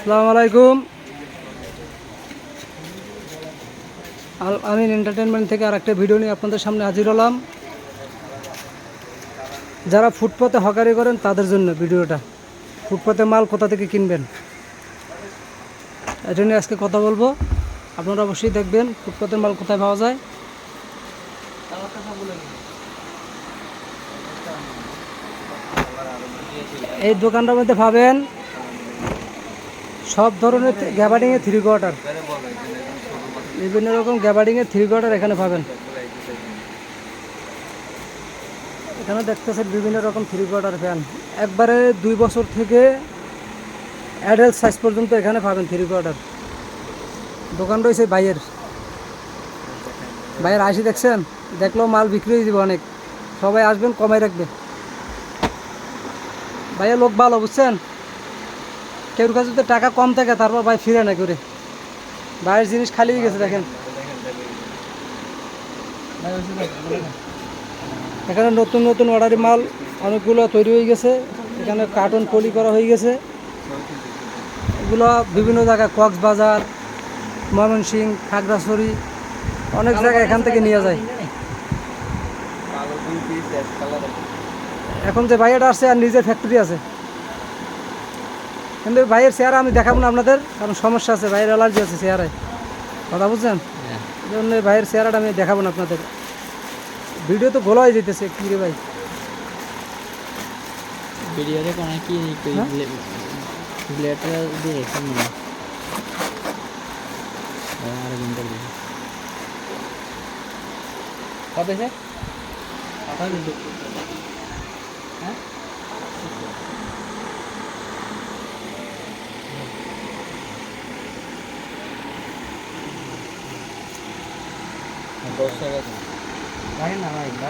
আসসালামু আলাইকুম। আমিন এন্টারটেনমেন্ট থেকে আরেকটা ভিডিও নিয়ে আপনাদের সামনে হাজির হলাম। যারা ফুটপাতে হকারি করেন তাদের জন্য ভিডিওটা। ফুটপাতে মাল কোথা থেকে কিনবেন এটা নিয়ে আজকে কথা বলবো। আপনারা অবশ্যই দেখবেন ফুটপাতের মাল কোথায় পাওয়া যায়। এই দোকানটার মধ্যে পাবেন সব ধরনের গ্যাবার্ডিংয়ের 3 কোয়ার্টার, বিভিন্ন রকম গ্যাবার্ডিংয়ের 3 কোয়ার্টার এখানে পাবেন। এখানে দেখতেছেন বিভিন্ন রকম 3 কোয়ার্টার ফ্যান, একবারে 2 বছর থেকে অ্যাডাল্ট সাইজ পর্যন্ত এখানে পাবেন 3 কোয়ার্টার। দোকান রয়েছে বাইয়ের আসি দেখছেন, দেখলেও মাল বিক্রি হয়ে যাবে অনেক। সবাই আসবেন, কমাই রাখবে। ভাইয়ের লোক ভালো, বুঝছেন। কেউ কাছে যদি টাকা কম থাকে তারপর ভাই ফিরে না করে, ভাইয়ের জিনিস খালি হয়ে গেছে। দেখেন এখানে নতুন নতুন অর্ডারি মাল অনেকগুলো তৈরি হয়ে গেছে। এখানে কার্টুন পলি করা হয়ে গেছে। এগুলো বিভিন্ন জায়গায়, কক্সবাজার, ময়মনসিংহ, খাগড়াছড়ি, অনেক জায়গায় এখান থেকে নিয়ে যায়। এখন যে ভাইয়াটা আসছে আর নিজের ফ্যাক্টরি আছে, কিন্তু ভাইয়ের চেহারা আমি দেখাবো না আপনাদের, কারণ সমস্যা আছে, ভাইয়ের অ্যালার্জি আছে চেহারায়, কথা বুঝছেন। এই জন্য ভাইয়ের চেহারাটা আমি দেখাবো না আপনাদের। ভিডিও তো গোলা হয়ে যেতেছে কি রে ভাই, ভিডিওতে কোনো কি ব্লেডটা দিয়ে কেমন আর বিন্দর দিয়ে কত আছে হ্যাঁ 10 টাকা না ভাই।